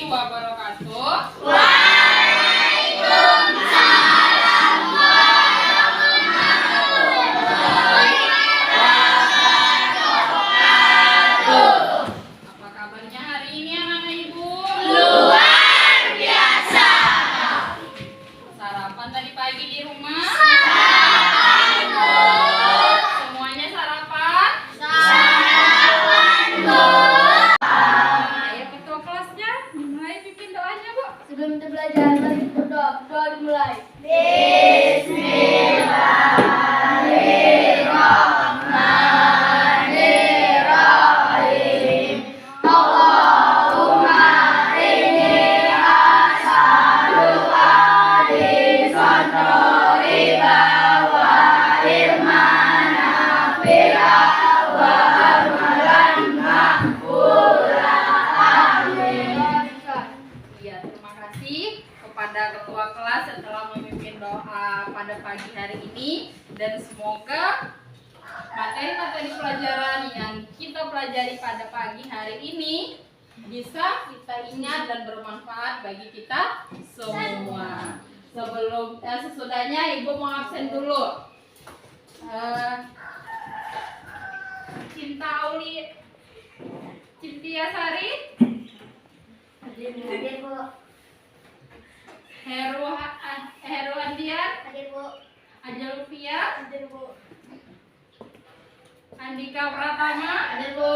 wabarakatuh. Waalaikumsalam warahmatullahi wabarakatuh. Apa kabarnya hari ini anak-anak ibu? Luar biasa. Sarapan tadi pagi di rumah? Sarapan, Bu. Semuanya sarapan? Sarapan, Bu. Ayo ketua kelasnya dimulai bikin doanya, Bu. Sebelum kita belajar, mari berdoa. Doa dimulai. Bismillahirrahmanirrahim. Allahumma inni as'aluka rizqan wa ilman nafi'an wa amalan maqbulan. Amin. Iya, terima kasih kepada ketua kelas yang telah memimpin doa pada pagi hari ini, dan semoga materi-materi pelajaran yang kita pelajari pada pagi hari ini bisa kita ingat dan bermanfaat bagi kita semua. Sesudahnya ibu mau absen dulu. Cintia Sari, Hadir, Bu. Heru Andian, Hadir, Bu. Aja Lufia, Hadir, Bu. Andika Pratama, Hadir, Bu.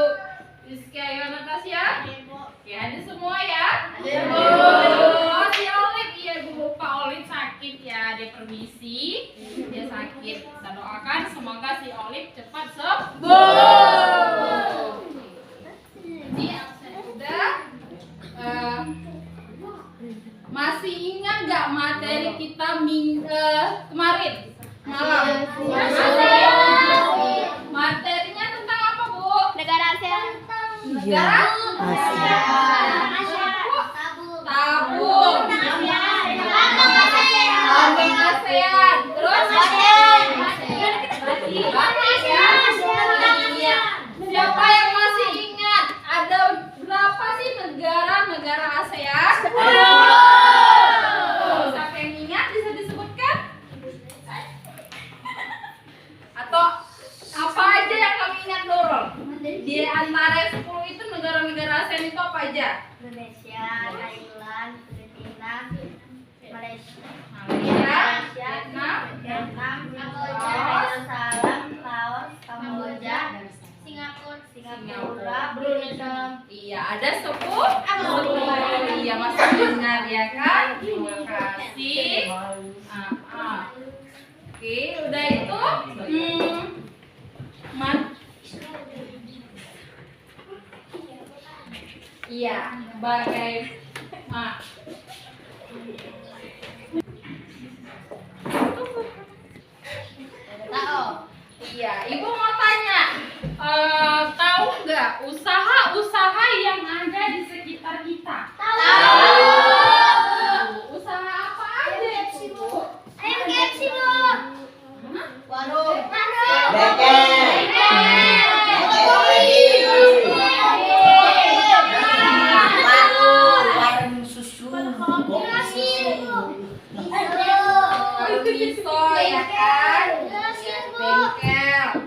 Rizky Ayu Natasya. Hadir, Bu. Ya, hadir semua ya. Hadir, Bu. Oh, si Olip, iya ibu lupa, Olip sakit ya, dia permisi, dia sakit. Kita doakan semoga si Olip cepat sembuh. Ini absen udah. Masih ingat nggak materi kita kemarin malam? Materinya tentang apa, Bu? Negara ASEAN. Negara tabung. Lambang ASEAN. Terus banyak ya. Iya. Siapa yang masih ingat ada berapa sih negara ASEAN? Siapa yang ingat bisa disebutkan? Atau apa aja yang kami ingat, Nurul? Di antara 10 itu negara-negara ASEAN itu apa aja? Indonesia, Thailand, Filipina, Malaysia, Vietnam, Kamboja, Darussalam, Laos, Kamboja, Singapura, Brunei. Iya, ada 10. Iya, masih ingat ya kan? Terima kasih. Oke, udah itu. Iya, Iya, ibu mau tanya, tahu nggak usaha-usaha yang ada di sekitar kita? Usaha apa aja sih, Bu? Miso ya kan? Bengkel.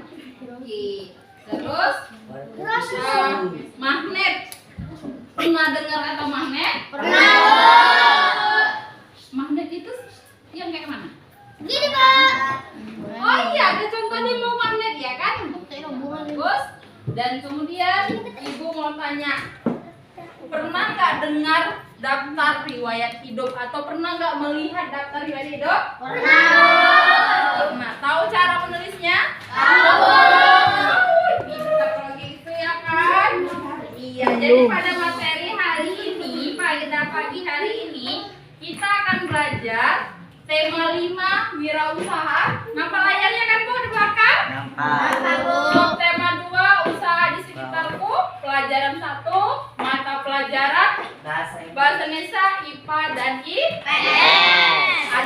Oke. Terus magnet. Pernah dengar kata magnet? Magnet itu yang kayak mana? Gini, Pak. Oh iya, ada contohnya mau magnet ya kan? Bagus. Dan kemudian ibu mau tanya, pernah nggak dengar daftar riwayat hidup atau pernah nggak melihat daftar riwayat hidup? Pernah. Tahu cara menulisnya? Pintar kalau gitu ya kan? Iya. Jadi pada materi hari ini, pada pagi hari ini kita akan belajar tema 5 wirausaha. Nampak layarnya kan, Bu, di belakang? Tema 2 usaha di sekitarku. Pelajaran 1 mata pelajaran bahasa Indonesia, IPA dan IPS.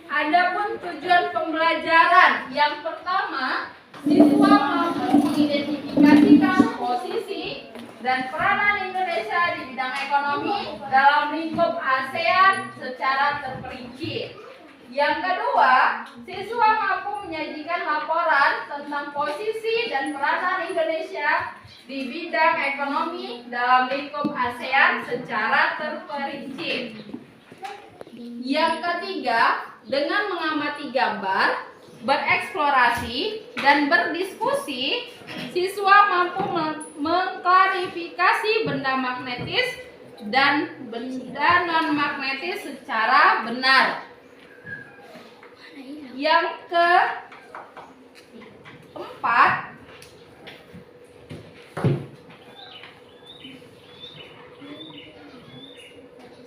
Adapun tujuan pembelajaran yang pertama, siswa mampu mengidentifikasikan posisi, dan peranan Indonesia di bidang ekonomi dalam lingkup ASEAN secara terperinci. Yang kedua, siswa mampu menyajikan laporan tentang posisi dan peranan Indonesia di bidang ekonomi dalam lingkup ASEAN secara terperinci. Yang ketiga, dengan mengamati gambar, bereksplorasi, dan berdiskusi, siswa mampu mengklarifikasi benda magnetis dan benda non-magnetis secara benar. Yang keempat,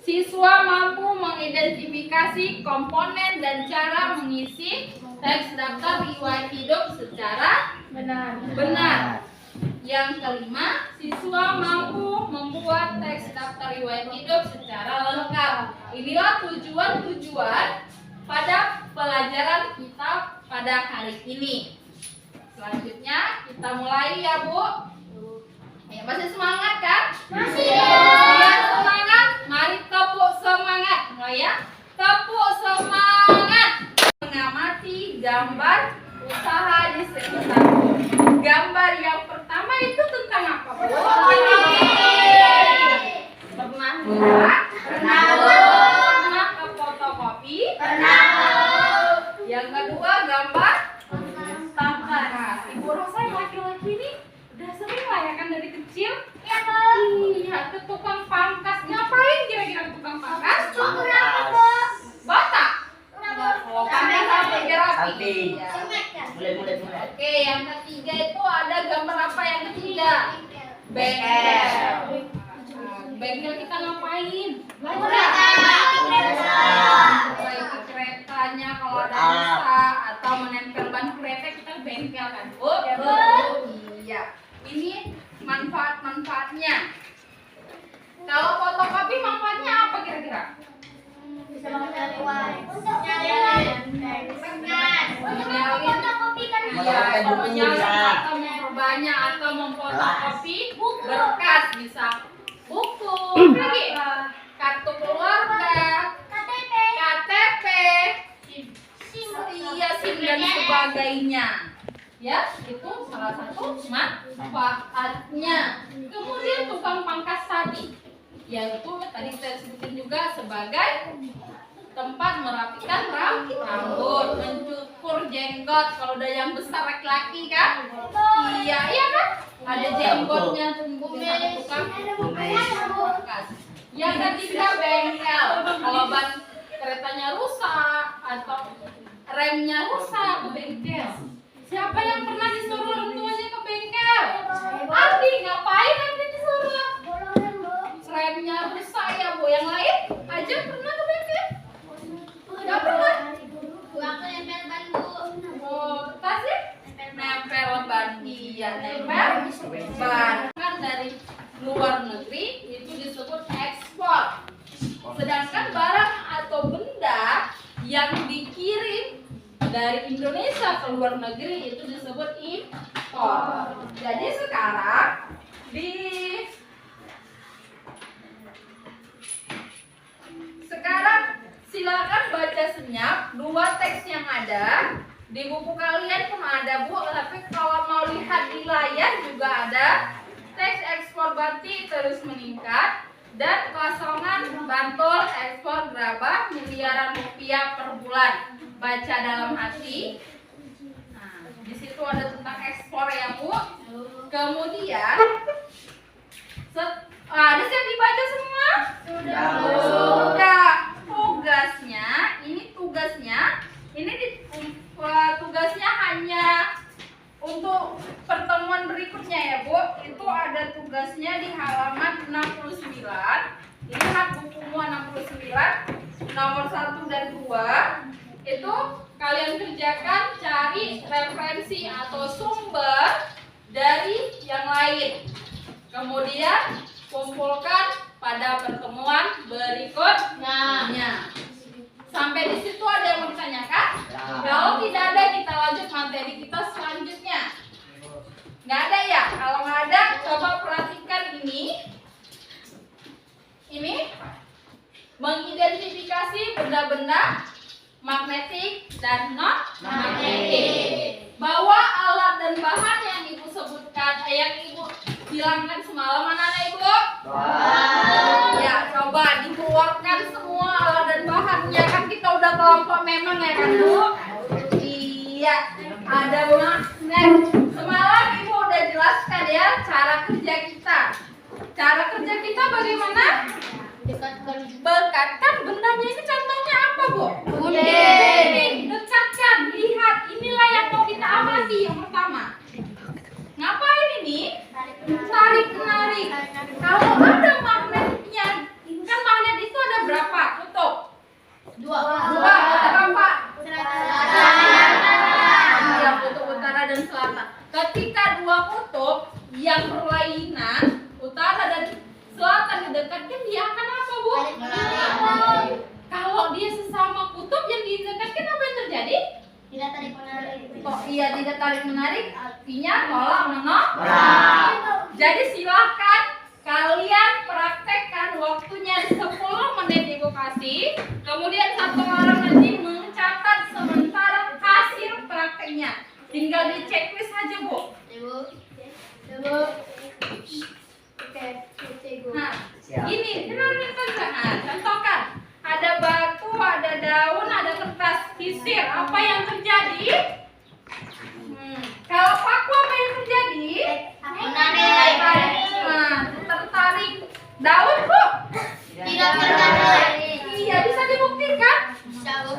siswa mampu mengidentifikasi komponen dan cara mengisi teks daftar riwayat hidup secara benar. Yang kelima, siswa mampu membuat teks daftar riwayat hidup secara lengkap. Inilah tujuan-tujuan pada pelajaran kita pada hari ini. Selanjutnya kita mulai ya Bu. Ya, masih semangat kan? Masih. Ya, semangat. Mari tepuk semangat. Mulai ya. Tepuk semangat. Mengamati gambar usaha di sekitar. Gambar yang pertama itu tentang apa Bu? Pernah buat? Pernah ke fotokopi? Yang kedua gambar tampan. Nah, Ibu rasa yang laki-laki ini udah sering lah ya kan dari kecil? Iya, Bu. Iya, ke tukang pangkas. Ngapain kira-kira ke tukang pangkas? Cukur rambut, Bu. Botak. Rambut. Oh, pangkas sampai gerapi. Sampai. Ya. Semek kan? Mulai. Oke, yang ketiga itu ada gambar apa yang ketiga? Bengkel. Bengkel. Nah, bengkel kita ngapain? Perbaiki keretanya kalau ada rusak atau menempel ban kereta kita bengkel kan Bu? Ya, Bu. Iya. Ini manfaat-manfaatnya. Kalau fotokopi manfaatnya apa kira-kira? Bisa mencari uang. Untuk Fotokopikan Fotokopikan buku bisa. atau memperbanyak atau memfotokopi berkas bisa buku, kartu keluarga, KTP, iya SIM dan sebagainya. Ya, itu salah satu manfaatnya. Kemudian tukang pangkas tadi, yaitu tadi saya sebutin juga sebagai tempat merapikan rambut, mencukur jenggot. Kalau udah yang besar laki-laki kan, iya kan, ada jenggotnya tumbuh bisa tukang pangkas. Yang ketiga bengkel. Kalau ban keretanya rusak atau remnya rusak ke bengkel. Siapa yang pernah disuruh orang tuanya ke bengkel? Andi, ngapain Andi disuruh? Remnya rusak ya Bu. Yang lain aja pernah ke bengkel? Enggak pernah. Aku nempel ban, Bu. Oh, tasnya nempel ban. Iya, nempel ban. Kan dari luar negeri itu disebut ekspor. Sedangkan barang atau benda yang dikirim dari Indonesia ke luar negeri itu disebut impor. Jadi sekarang silakan baca senyap dua teks yang ada di buku kalian pun ada Bu, tapi kalau mau lihat di layar juga ada. Teks ekspor batik terus meningkat dan kosongan Bantul ekspor gerabah miliaran rupiah per bulan. Baca dalam hati. Nah, di situ ada tentang ekspor ya Bu. Kemudian ada siap dibaca semua? Sudah. Tugasnya hanya untuk pertemuan berikutnya ya Bu. Itu ada tugasnya di halaman 69. Lihat bukumu 69 nomor 1 dan 2. Itu kalian kerjakan, cari referensi atau sumber dari yang lain. Kemudian kumpulkan pada pertemuan berikutnya. Sampai di situ ada yang mau ditanyakan? Kalau tidak ada, kita lanjut materi kita selanjutnya. Nggak ada ya? Kalau nggak ada, coba perhatikan ini. benda-benda magnetik dan non Magnetik. Bawa alat dan bahan yang ibu sebutkan, yang ibu bilangkan semalam, mana ibu? Ya, coba dikeluarkan semua alat dan bahannya, kan kita udah kelompok memang ya kan bu? Iya, ada magnet. Semalam ibu udah jelaskan ya cara kerja kita. Cara kerja kita bagaimana? Dekatkan bendanya, ini contohnya apa bu? Gunting. Dekatkan, lihat, inilah yang mau kita amati yang pertama. Ngapain ini? Tarik menarik. Kalau ada magnetnya, kan magnet itu ada berapa kutub? Dua. Ada berapa? Iya, kutub utara dan selatan. Ketika dua kutub yang berlainan, utara dan selatan didekatkan, dia akan apa bu? Kalau dia sesama kutub yang didekatkan, apa yang terjadi? Tidak tarik menarik. Oh iya, tidak tarik menarik, artinya tolak menolak. Jadi silahkan kalian praktekkan, waktunya 10 menit ibu kasih. Kemudian satu orang nanti mencatat sementara hasil prakteknya. Tinggal di checklist saja bu. Nah, ini contohkan. Ada batu, ada daun, ada kertas sisir. Apa yang terjadi? Kalau paku apa yang terjadi? Tertarik. Daun bu? Tidak tertarik. Iya, bisa dibuktikan? Bisa bu.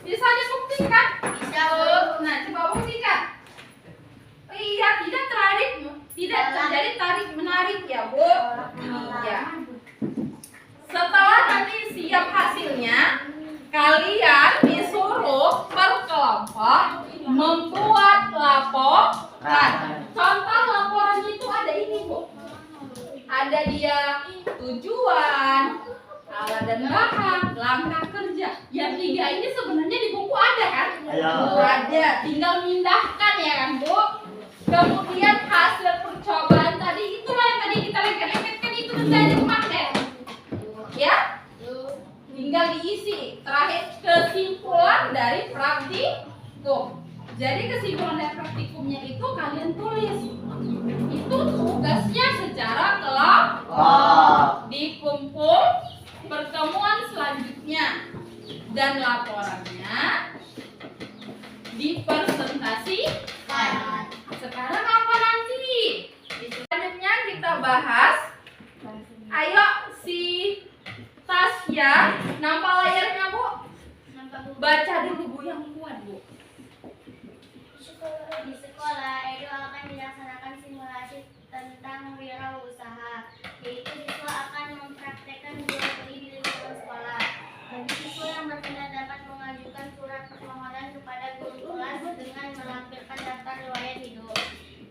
Bisa dibuktikan? Bisa bu. Nah, coba buktikan. Iya, tidak tertarik, tidak terjadi tarik menarik ya bu. Iya. Setelah nanti siap hasilnya, kalian disuruh berkelompok membuat laporan. Contoh laporan itu ada ini bu. Ada dia tujuan, alat dan bahan, langkah kerja. Yang 3 ini sebenarnya di buku ada kan? Ada, tinggal mindahkan ya kan bu. Kemudian hasil percobaan tadi, itulah yang tadi kita lengket-lengketkan, itu menjadi magnet. Ya, tinggal diisi. Terakhir kesimpulan dari praktikum. Jadi kesimpulan dari praktikumnya itu kalian tulis. Itu tugasnya secara kelompok. Dikumpul pertemuan selanjutnya dan laporannya dipresentasikan. Sekarang apa nanti? Selanjutnya kita bahas. Ayo si Tasya, nampak layarnya bu? Baca dulu bu yang kuat bu. Di sekolah, Edo akan dilaksanakan simulasi tentang wirausaha, yaitu siswa akan mempraktekkan jual beli di lingkungan sekolah. Bagi siswa yang berminat dapat mengajukan surat permohonan kepada guru kelas dengan melampirkan daftar riwayat hidup.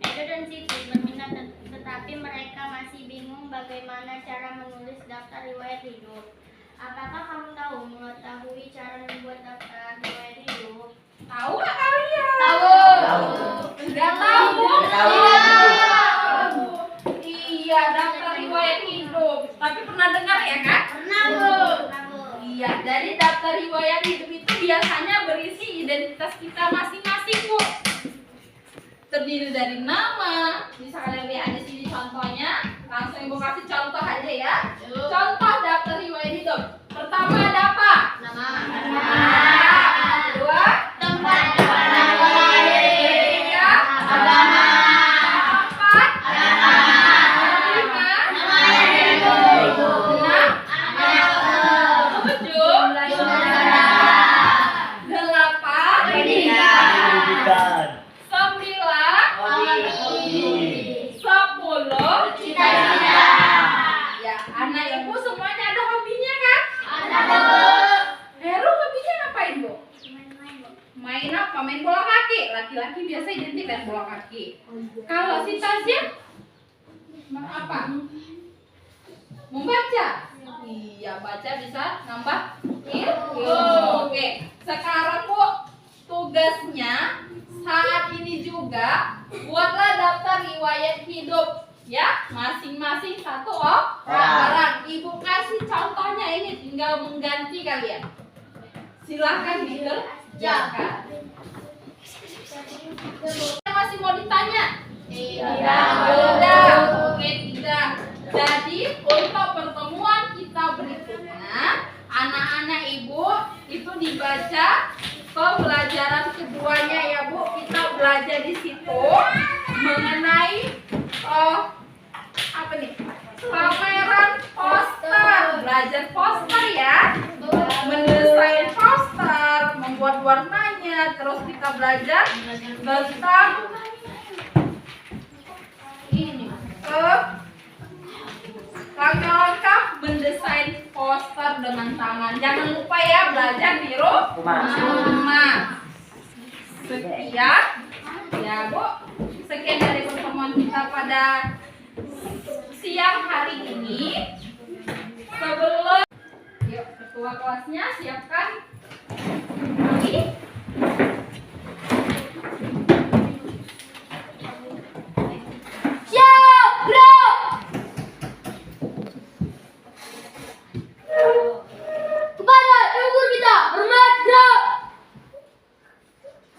Edo dan Siti berminat tetapi mereka masih bingung bagaimana cara menulis daftar riwayat hidup. Apakah kamu mengetahui cara membuat daftar riwayat hidup? Tahu nggak kalian? Tahu. Nggak tahu? Tahu. Iya, daftar riwayat hidup. Tapi pernah dengar ya kan? Pernah bu. Iya, dari daftar riwayat hidup itu biasanya berisi identitas kita masing-masing bu. Terdiri dari nama, bisa kalian lihat di sini contohnya. Langsung ibu kasih contoh aja ya. Contoh daftar riwayat hidup. Pertama ada apa? Nama. Kedua, Tempat. ketiga, Agama. keempat, kelima, enam, tujuh, delapan, sembilan, sepuluh. Ya, anak ibu semuanya ada hobinya kan? Heru hobinya ngapain bu? Main apa? Main bola kaki. Laki-laki biasa identik dengan bola kaki. Kalau si Tasya apa? Membaca. Iya, baca bisa nambah ilmu. Oke, sekarang bu, tugasnya saat ini juga buatlah daftar riwayat hidup. Ya, masing-masing satu orang. Ibu kasih contohnya ini, tinggal mengganti kalian. Silahkan dikerjakan. Masih mau ditanya? Tidak. Oke, tidak. Jadi untuk pertemuan kita berikutnya, anak-anak ibu itu dibaca pembelajaran keduanya ya Bu. Kita belajar di situ mengenai apa nih? Pameran poster. Belajar poster ya. Mendesain poster, membuat warnanya, terus kita belajar tentang ini langkah-langkah mendesain poster dengan tangan. Jangan lupa ya belajar di rumah. Sekian ya Bu, sekian dari pertemuan kita pada siang hari ini. Sebelum yuk ketua kelasnya siapkan lagi. Siap, bro. Kepada ibu kita hormat, bro.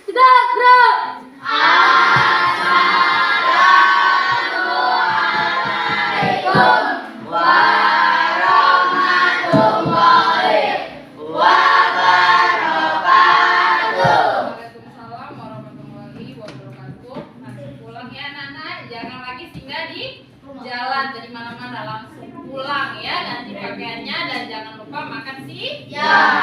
Tegak, bro. Assalamualaikum warahmatullahi wabarakatuh. Waalaikumsalam warahmatullahi wabarakatuh. Nanti pulang ya anak-anak, jangan lagi singgah di jalan dari mana-mana, langsung pulang ya, ganti pakaiannya dan jangan lupa makan siang.